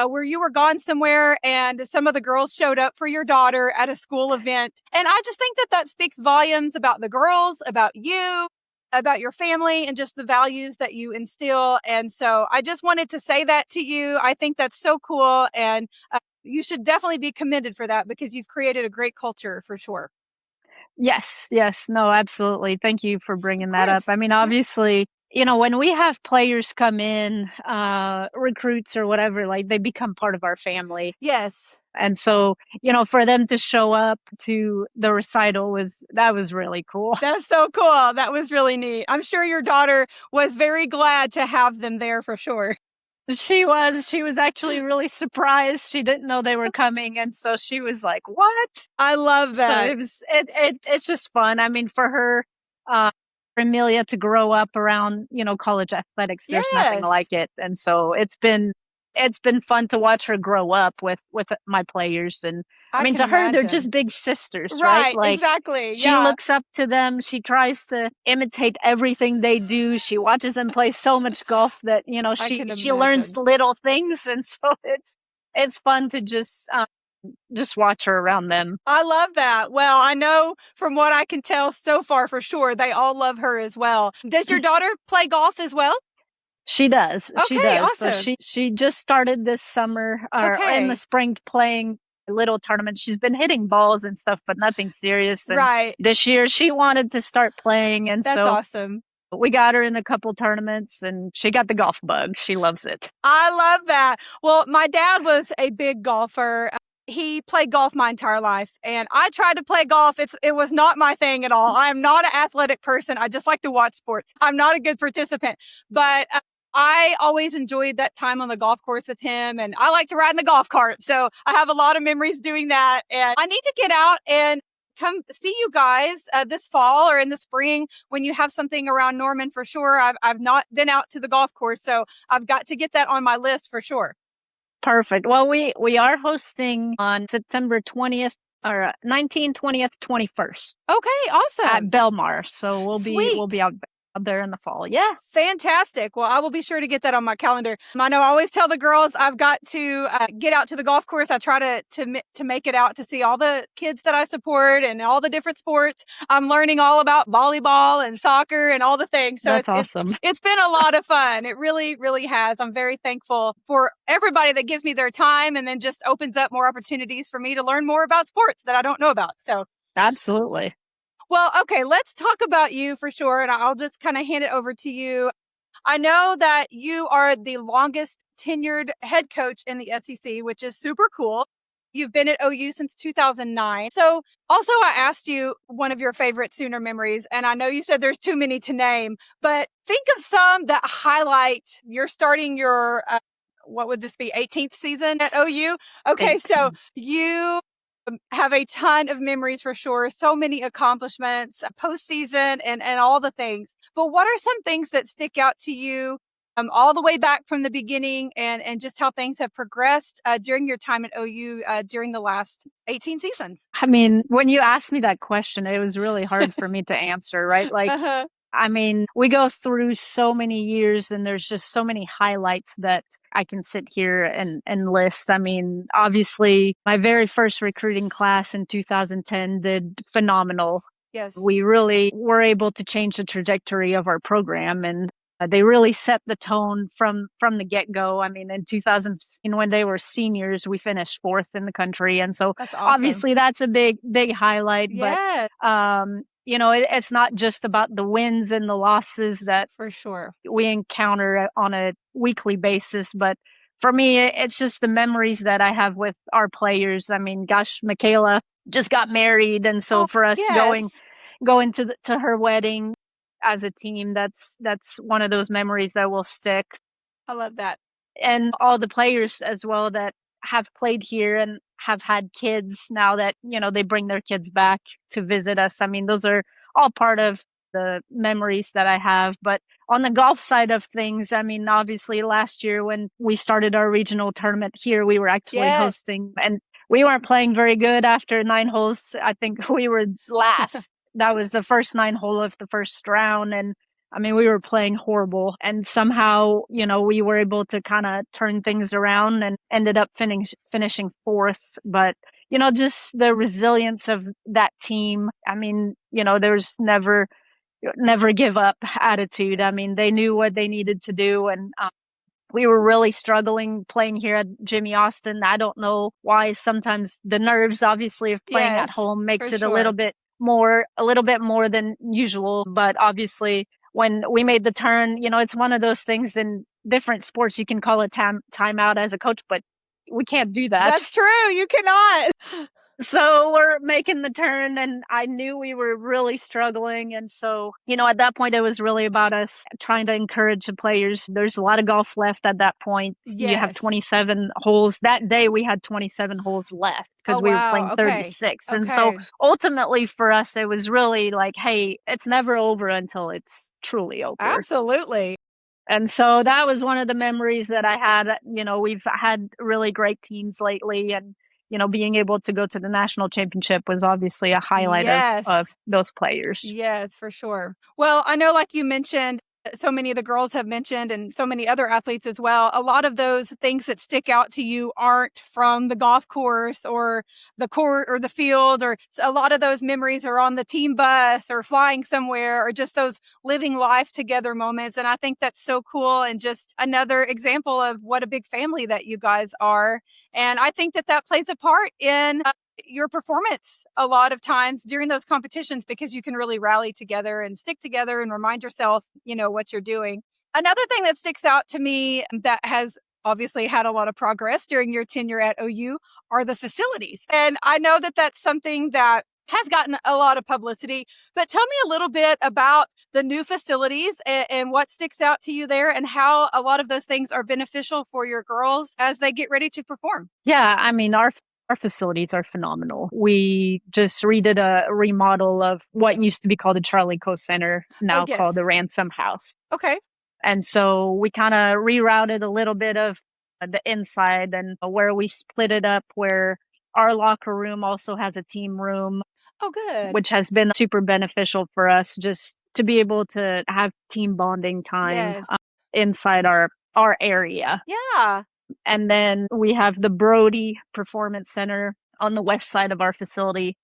where you were gone somewhere and some of the girls showed up for your daughter at a school event. And I just think that that speaks volumes about the girls, about you, about your family, and just the values that you instill. And so I just wanted to say that to you. I think that's so cool. And you should definitely be commended for that because you've created a great culture for sure. Yes. No, absolutely. Thank you for bringing that up. I mean, Yeah. obviously, when we have players come in, recruits or whatever, like they become part of our family. Yes. And so, for them to show up to the recital that was really cool. That's so cool. That was really neat. I'm sure your daughter was very glad to have them there for sure. She was actually really surprised. She didn't know they were coming. And so she was like, what? I love that. So it's just fun. I mean, for her, for Amelia to grow up around, college athletics, there's nothing like it. And so it's been fun to watch her grow up with my players. And I mean, to her, they're just big sisters, right? Like, exactly. She looks up to them. She tries to imitate everything they do. She watches them play so much golf that, she learns little things. And so it's fun to just watch her around them. I love that. Well, I know from what I can tell so far for sure, they all love her as well. Does your daughter play golf as well? She does. Okay, she does. Awesome. So she just started this summer or in the spring playing a little tournament. She's been hitting balls and stuff, but nothing serious. And this year she wanted to start playing. And that's awesome. We got her in a couple tournaments and she got the golf bug. She loves it. I love that. Well, my dad was a big golfer. He played golf my entire life and I tried to play golf. It was not my thing at all. I am not an athletic person. I just like to watch sports. I'm not a good participant, but I always enjoyed that time on the golf course with him and I like to ride in the golf cart. So I have a lot of memories doing that and I need to get out and come see you guys this fall or in the spring when you have something around Norman for sure. I've not been out to the golf course, so I've got to get that on my list for sure. Perfect. Well, we are hosting on September 20th or 19th, 20th, 21st. Okay, awesome. At Belmar. So we'll be out there in the fall. Yeah. Fantastic. Well, I will be sure to get that on my calendar. I know I always tell the girls I've got to get out to the golf course. I try to make it out to see all the kids that I support and all the different sports. I'm learning all about volleyball and soccer and all the things. So that's awesome. It's been a lot of fun. It really, really has. I'm very thankful for everybody that gives me their time and then just opens up more opportunities for me to learn more about sports that I don't know about. So absolutely. Well, okay, let's talk about you for sure. And I'll just kind of hand it over to you. I know that you are the longest tenured head coach in the SEC, which is super cool. You've been at OU since 2009. So also I asked you one of your favorite Sooner memories, and I know you said there's too many to name, but think of some that highlight you're starting your, what would this be, 18th season at OU? Okay, 18. So you have a ton of memories for sure. So many accomplishments, postseason and all the things. But what are some things that stick out to you all the way back from the beginning and just how things have progressed during your time at OU during the last 18 seasons? I mean, when you asked me that question, it was really hard for me to answer, right? Like I mean, we go through so many years and there's just so many highlights that I can sit here and list. I mean, obviously, my very first recruiting class in 2010 did phenomenal. Yes. We really were able to change the trajectory of our program, and they really set the tone from the get-go. I mean, in 2015, when they were seniors, we finished 4th in the country. And so That's awesome. obviously that's a big highlight. Yes. But, you know, it's not just about the wins and the losses that for sure we encounter on a weekly basis. But for me, it's just the memories that I have with our players. I mean, gosh, Michaela just got married. And so for us going to her wedding as a team, that's one of those memories that will stick. I love that. And all the players as well that have played here and have had kids now that, you know, they bring their kids back to visit us. I mean, those are all part of the memories that I have. But on the golf side of things, I mean, obviously last year when we started our regional tournament here, we were actually hosting, and we weren't playing very good after 9 holes. I think we were last. That was the first 9 hole of the first round. And I mean, we were playing horrible, and somehow, you know, we were able to kind of turn things around and ended up finishing 4th. But, you know, just the resilience of that team. I mean, you know, there's never give up attitude. I mean, they knew what they needed to do. And we were really struggling playing here at Jimmy Austin. I don't know why. Sometimes the nerves, obviously, of playing at home makes it a little bit more than usual. But obviously, when we made the turn, you know, it's one of those things in different sports. You can call it timeout as a coach, but we can't do that. That's true. You cannot. So we're making the turn, and I knew we were really struggling. And so, you know, at that point, it was really about us trying to encourage the players. There's a lot of golf left at that point. You have 27 holes. That day, we had 27 holes left because we were playing 36. And so ultimately for us, it was really like, hey, it's never over until it's truly over. Absolutely. And so that was one of the memories that I had. You know, we've had really great teams lately, and you know, being able to go to the national championship was obviously a highlight of those players. Yes, for sure. Well, I know, like you mentioned, so many of the girls have mentioned, and so many other athletes as well, a lot of those things that stick out to you aren't from the golf course or the court or the field, or a lot of those memories are on the team bus or flying somewhere, or just those living life together moments. And I think that's so cool, and just another example of what a big family that you guys are. And I think that plays a part in your performance a lot of times during those competitions, because you can really rally together and stick together and remind yourself, you know, what you're doing. Another thing that sticks out to me that has obviously had a lot of progress during your tenure at OU are the facilities. And I know that that's something that has gotten a lot of publicity, but tell me a little bit about the new facilities and what sticks out to you there, and how a lot of those things are beneficial for your girls as they get ready to perform. Yeah, I mean, our facilities are phenomenal. We just redid a remodel of what used to be called the Charlie Coe Center, now called the Ransom House. Okay. And so we kind of rerouted a little bit of the inside, and where we split it up, where our locker room also has a team room. Oh, good. Which has been super beneficial for us, just to be able to have team bonding time inside our area. Yeah. And then we have the Brody Performance Center on the west side of our facility,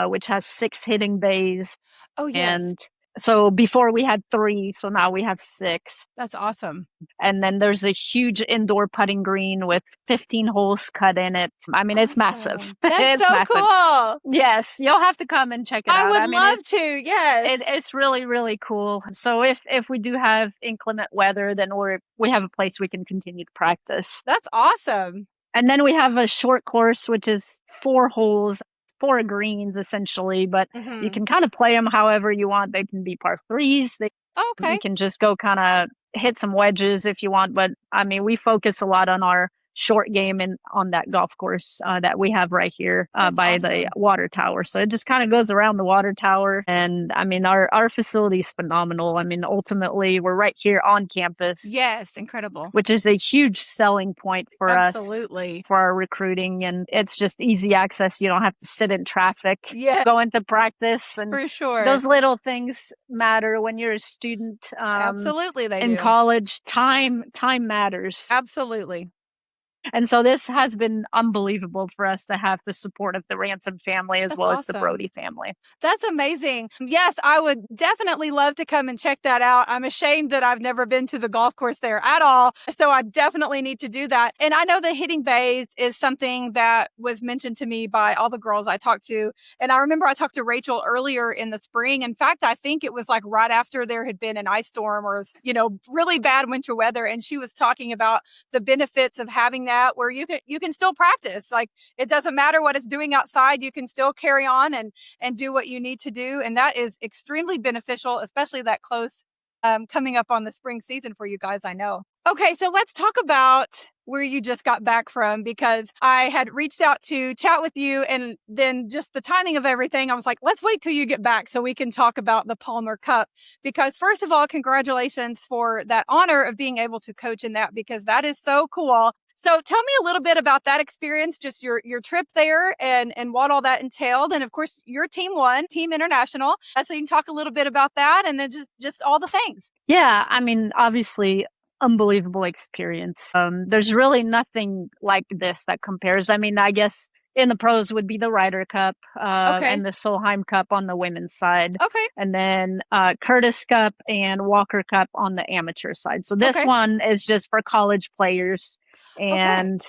which has 6 hitting bays. Oh, yes. And so before we had 3, so now we have 6. That's awesome. And then there's a huge indoor putting green with 15 holes cut in it. I mean, it's massive. That's it's so massive. Cool. Yes, you'll have to come and check it out. I would love to. Yes. It's really, really cool. So if we do have inclement weather, then we have a place we can continue to practice. That's awesome. And then we have a short course, which is 4 holes, 4 greens essentially, but you can kind of play them however you want. They can be par 3s. You can just go kind of hit some wedges if you want. But I mean, we focus a lot on our short game on that golf course that we have right here by the water tower. So it just kind of goes around the water tower. And I mean, our facility is phenomenal. I mean, ultimately, we're right here on campus. Yes, incredible. Which is a huge selling point for Absolutely. us, for our recruiting. And it's just easy access. You don't have to sit in traffic, go into practice. And for sure, those little things matter when you're a student. Absolutely, they in do. college, time matters. Absolutely. And so this has been unbelievable for us to have the support of the Ransom family as well as the Brody family. That's amazing. Yes, I would definitely love to come and check that out. I'm ashamed that I've never been to the golf course there at all. So I definitely need to do that. And I know the hitting bays is something that was mentioned to me by all the girls I talked to. And I remember I talked to Rachel earlier in the spring. In fact, I think it was like right after there had been an ice storm or, really bad winter weather. And she was talking about the benefits of having that where you can still practice. Like it doesn't matter what it's doing outside. You can still carry on and do what you need to do. And that is extremely beneficial, especially that close coming up on the spring season for you guys, I know. Okay, so let's talk about where you just got back from, because I had reached out to chat with you and then just the timing of everything, I was like, let's wait till you get back so we can talk about the Palmer Cup. Because first of all, congratulations for that honor of being able to coach in that, because that is so cool. So tell me a little bit about that experience, just your trip there and what all that entailed. And of course, your team won, Team International. So you can talk a little bit about that and then just all the things. Yeah, I mean, obviously, unbelievable experience. There's really nothing like this that compares. I mean, I guess in the pros would be the Ryder Cup and the Solheim Cup on the women's side. Okay. And then Curtis Cup and Walker Cup on the amateur side. So this one is just for college players. And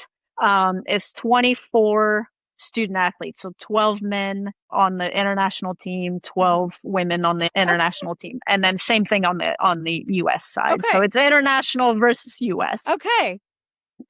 it's 24 student athletes. So 12 men on the international team, 12 women on the international team. And then same thing on the US side. So it's international versus US. Okay.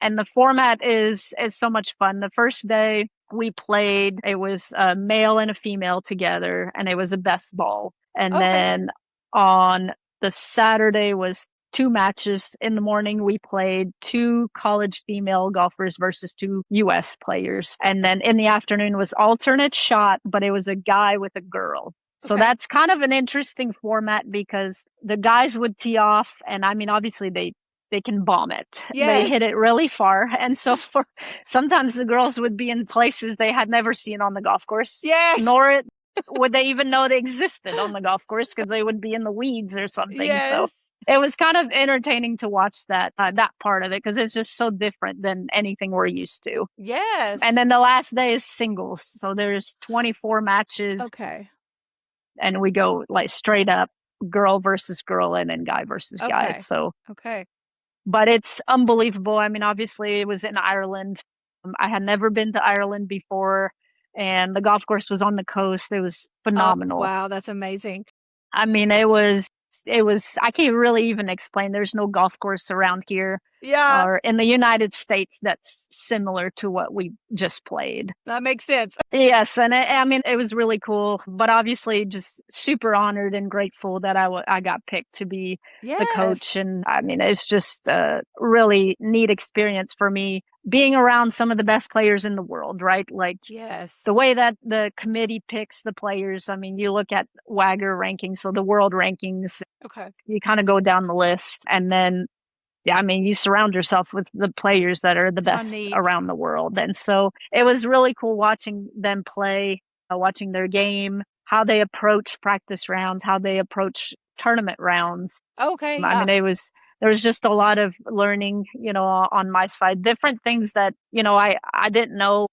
And the format is so much fun. The first day we played, it was a male and a female together, and it was a best ball. And then on the Saturday was 2 matches. In the morning, we played 2 college female golfers versus 2 U.S. players. And then in the afternoon was alternate shot, but it was a guy with a girl. So that's kind of an interesting format because the guys would tee off, and I mean, obviously they can bomb it. They hit it really far. And so sometimes the girls would be in places they had never seen on the golf course. Nor would they even know they existed on the golf course because they would be in the weeds or something. So it was kind of entertaining to watch that part of it because it's just so different than anything we're used to. Yes. And then the last day is singles. So there's 24 matches. Okay. And we go like straight up girl versus girl and then guy versus guy. So but it's unbelievable. I mean, obviously it was in Ireland. I had never been to Ireland before, and the golf course was on the coast. It was phenomenal. Oh, wow, that's amazing. I mean, it was, I can't really even explain. There's no golf course around here. Or in the United States that's similar to what we just played. That makes sense. Yes, and it was really cool, but obviously just super honored and grateful that I got picked to be the coach. And I mean, it's just a really neat experience for me being around some of the best players in the world, right? Like the way that the committee picks the players. I mean, you look at WAGR rankings, so the world rankings, you kind of go down the list, and then I mean, you surround yourself with the players that are the best around the world. And so it was really cool watching them play, watching their game, how they approach practice rounds, how they approach tournament rounds. I mean, there was just a lot of learning, on my side, different things that, I didn't know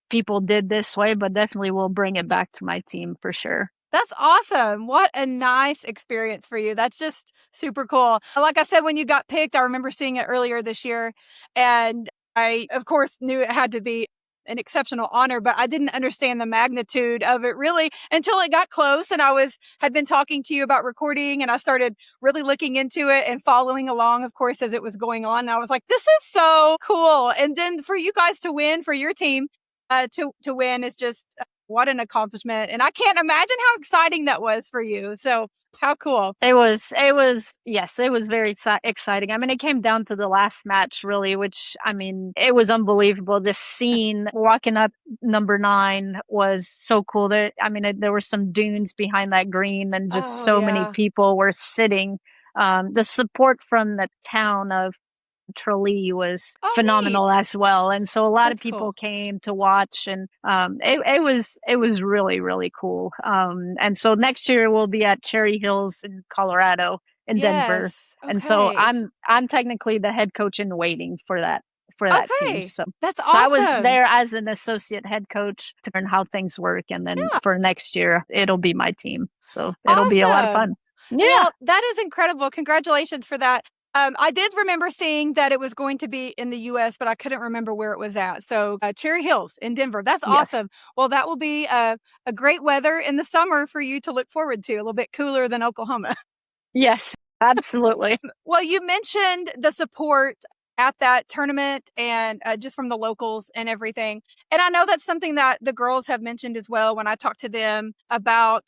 people did this way, but definitely will bring it back to my team for sure. That's awesome. What a nice experience for you. That's just super cool. Like I said, when you got picked, I remember seeing it earlier this year. And I, of course, knew it had to be an exceptional honor, but I didn't understand the magnitude of it really until it got close. And I had been talking to you about recording, and I started really looking into it and following along, of course, as it was going on. And I was like, this is so cool. And then for you guys to win, for your team to win is just what an accomplishment. And I can't imagine how exciting that was for you. So how cool. Yes, it was very exciting. I mean, it came down to the last match, really, which, I mean, it was unbelievable. This scene walking up number 9 was so cool. There were some dunes behind that green, and just so many people were sitting. The support from the town of Tralee was phenomenal as well, and so a lot of people came to watch, and it was really, really cool. And so next year we'll be at Cherry Hills in Colorado, in Denver, and so I'm technically the head coach in waiting for that team. So that's awesome. So I was there as an associate head coach to learn how things work, and then for next year it'll be my team. So it'll be a lot of fun. Yeah, well, that is incredible. Congratulations for that. I did remember seeing that it was going to be in the U.S., but I couldn't remember where it was at. So Cherry Hills in Denver. That's awesome. Well, that will be a great weather in the summer for you to look forward to, a little bit cooler than Oklahoma. Yes, absolutely. Well, you mentioned the support at that tournament and just from the locals and everything. And I know that's something that the girls have mentioned as well when I talk to them about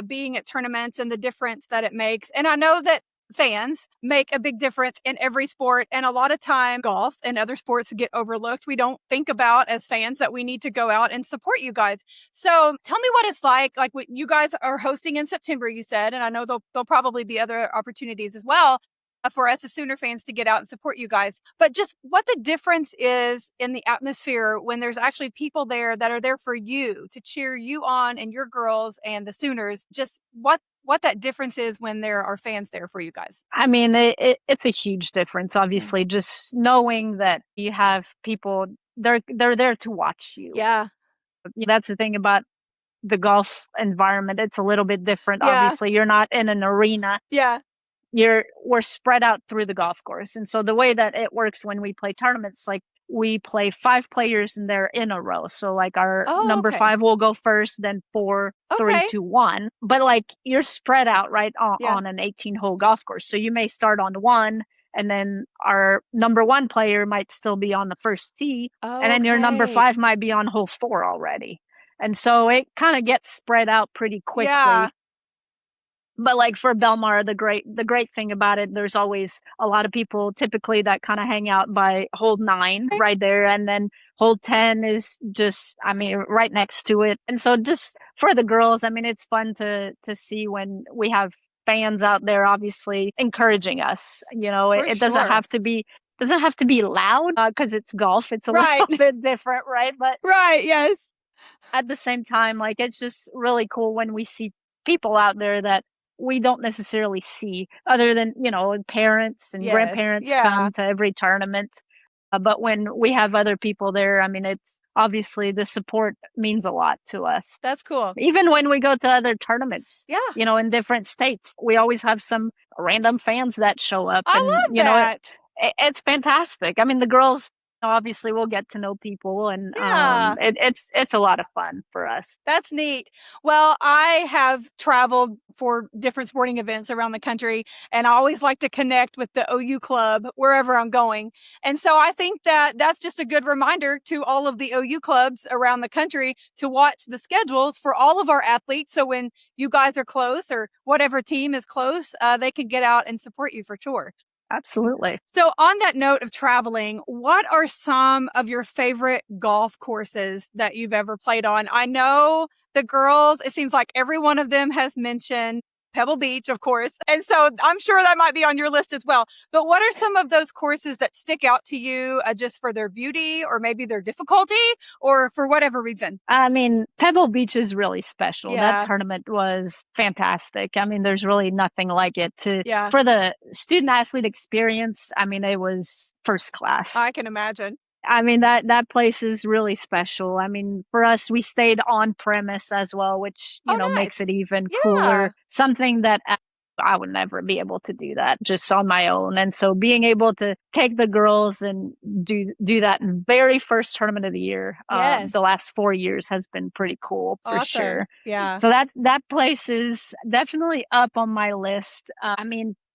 being at tournaments and the difference that it makes. And I know that fans make a big difference in every sport, and a lot of time golf and other sports get overlooked. We don't think about as fans that we need to go out and support you guys. So tell me what it's like what you guys are hosting in September, you said, and I know there'll probably be other opportunities as well for us as Sooner fans to get out and support you guys. But just what the difference is in the atmosphere when there's actually people there that are there for you to cheer you on and your girls and the Sooners, just what that difference is when there are fans there for you guys. I mean, it's a huge difference, obviously, just knowing that you have people, they're there to watch you. Yeah. That's the thing about the golf environment. It's a little bit different. Obviously, you're not in an arena. Yeah. We're spread out through the golf course. And so the way that it works when we play tournaments, we play 5 players and they're in a row. So our number 5 will go first, then 4, 3, 2, 1. But you're spread out on an 18-hole golf course. So you may start on 1, and then our number 1 player might still be on the first tee, and then your number 5 might be on hole 4 already. And so it kind of gets spread out pretty quickly. Yeah. But for Belmar, the great thing about it, there's always a lot of people typically that kind of hang out by hole 9 right there. And then hole 10 is just, right next to it. And so just for the girls, it's fun to see when we have fans out there, obviously encouraging us. It doesn't have to be loud because it's golf. It's a little bit different, right? But yes. At the same time, it's just really cool when we see people out there that we don't necessarily see, other than, parents and grandparents come to every tournament. But when we have other people there, it's obviously the support means a lot to us. That's cool. Even when we go to other tournaments, in different states, we always have some random fans that show up. I love that. It's fantastic. The girls obviously we'll get to know people, and it's a lot of fun for us. That's neat. Well, I have traveled for different sporting events around the country, and I always like to connect with the OU club wherever I'm going. And so I think that that's just a good reminder to all of the OU clubs around the country to watch the schedules for all of our athletes. So when you guys are close, or whatever team is close, they can get out and support you for sure. Absolutely. So on that note of traveling, what are some of your favorite golf courses that you've ever played on? I know the girls, it seems like every one of them has mentioned Pebble Beach, of course. And so I'm sure that might be on your list as well. But what are some of those courses that stick out to you just for their beauty, or maybe their difficulty, or for whatever reason? Pebble Beach is really special. Yeah. That tournament was fantastic. There's really nothing like it. For the student athlete experience, it was first class. I can imagine. That place is really special. For us, we stayed on premise as well, which, nice. Makes it even cooler. Something that I would never be able to do that just on my own. And so being able to take the girls and do that very first tournament of the year, the last 4 years, has been pretty cool for sure. Yeah. So that place is definitely up on my list.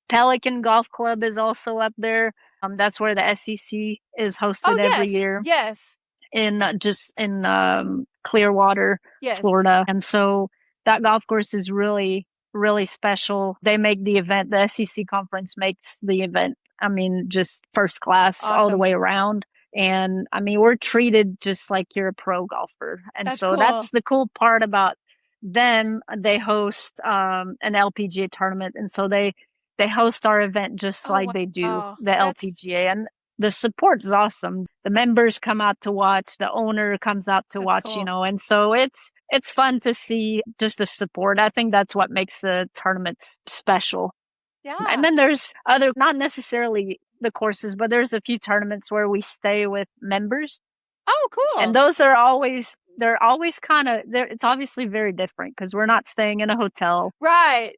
Pelican Golf Club is also up there. That's where the SEC is hosted every year. Yes. in Clearwater, Florida. And so that golf course is really, really special. They make the event, the SEC conference makes the event, I mean, just first class all the way around. And I mean, we're treated just like you're a pro golfer. And so that's the cool part about them. They host an LPGA tournament. And so they host our event just like they do the LPGA. And the support is awesome. The members come out to watch, the owner comes out to watch, you know, and so it's fun to see just the support. I think that's what makes the tournaments special. Yeah. And then there's other, not necessarily the courses, but there's a few tournaments where we stay with members. Oh, cool. And those are always, they're always kind of, it's obviously very different because we're not staying in a hotel. Right.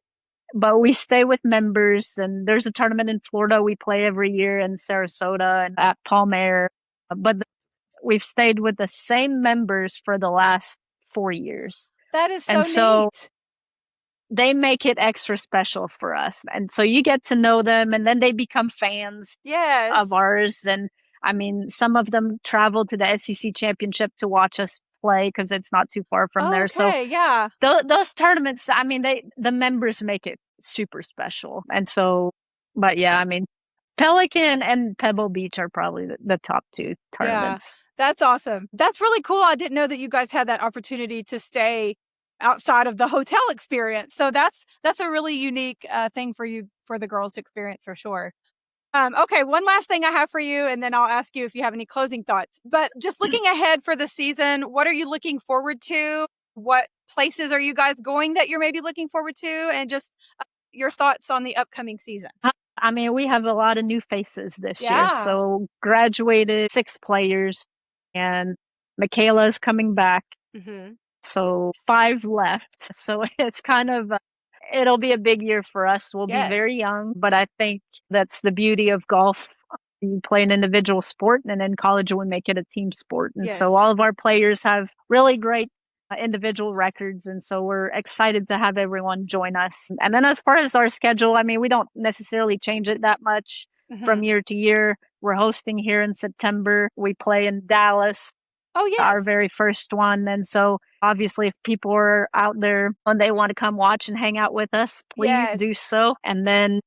But we stay with members, and there's a tournament in Florida we play every year in Sarasota and at Palmair. But we've stayed with the same members for the last 4 years. That is so neat. They make it extra special for us. And so you get to know them, and then they become fans of ours. And I mean, some of them travel to the SEC Championship to watch us play because it's not too far from there. So yeah, those tournaments, I mean, the members make it super special. And so, but yeah, I mean, Pelican and Pebble Beach are probably the top two tournaments. Yeah, that's awesome. That's really cool. I didn't know that you guys had that opportunity to stay outside of the hotel experience. So that's a really unique thing for the girls to experience for sure. Okay, one last thing I have for you, and then I'll ask you if you have any closing thoughts. But just looking ahead for the season, what are you looking forward to? What places are you guys going that you're maybe looking forward to? And just your thoughts on the upcoming season. I mean, we have a lot of new faces this year. So graduated 6 players, and Michaela's coming back. Mm-hmm. So 5 left. So it's kind of... it'll be a big year for us. We'll be very young, but I think that's the beauty of golf. You play an individual sport, and in college we make it a team sport. And so all of our players have really great individual records. And so we're excited to have everyone join us. And then as far as our schedule, I mean, we don't necessarily change it that much from year to year. We're hosting here in September. We play in Dallas. Oh, yes. Our very first one. And so obviously if people are out there and they want to come watch and hang out with us, please do so. And then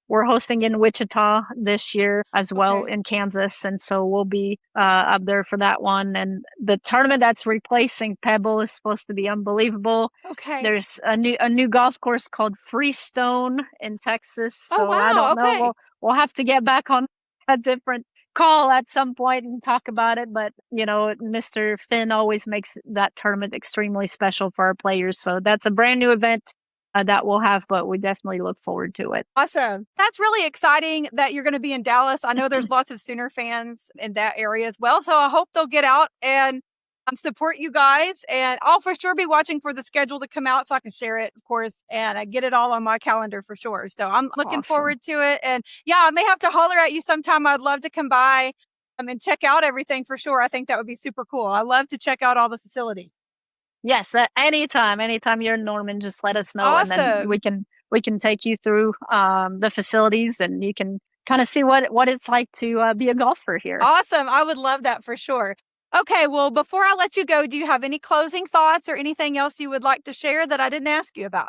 we're hosting in Wichita this year as well, in Kansas. And so we'll be up there for that one. And the tournament that's replacing Pebble is supposed to be unbelievable. Okay. There's a new golf course called Freestone in Texas. So I don't know. We'll have to get back on a different call at some point and talk about it. But, you know, Mr. Finn always makes that tournament extremely special for our players. So that's a brand new event that we'll have, but we definitely look forward to it. Awesome. That's really exciting that you're going to be in Dallas. I know there's lots of Sooner fans in that area as well. So I hope they'll get out and support you guys. And I'll for sure be watching for the schedule to come out so I can share it, of course, and I get it all on my calendar for sure. So I'm looking forward to it. And yeah, I may have to holler at you sometime. I'd love to come by and check out everything for sure. I think that would be super cool. I love to check out all the facilities. Yes, anytime you're in Norman, just let us know. Awesome. And then we can take you through the facilities, and you can kind of see what it's like to be a golfer here. Awesome. I would love that for sure. Okay, well, before I let you go, do you have any closing thoughts or anything else you would like to share that I didn't ask you about?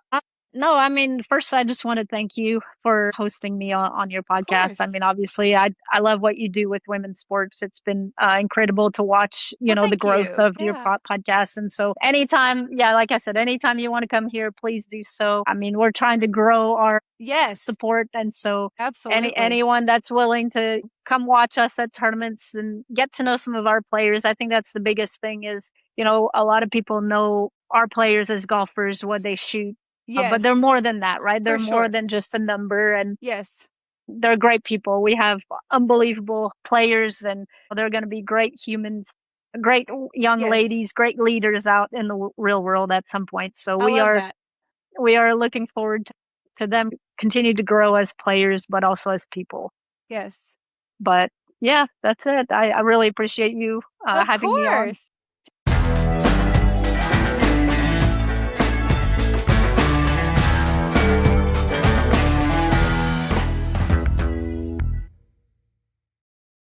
No, I mean, first, I just want to thank you for hosting me on your podcast. I mean, obviously, I love what you do with women's sports. It's been incredible to watch, you know, the growth of your podcast. And so anytime, like I said, anytime you want to come here, please do so. I mean, we're trying to grow our support. And so anyone that's willing to come watch us at tournaments and get to know some of our players, I think that's the biggest thing is, you know, a lot of people know our players as golfers, what they shoot. Yes. But they're more than that, right? They're more than just a number. And they're great people. We have unbelievable players, and they're going to be great humans, great young ladies, great leaders out in the real world at some point. So we are looking forward to them continue to grow as players, but also as people. Yes. But yeah, that's it. I really appreciate you having me on.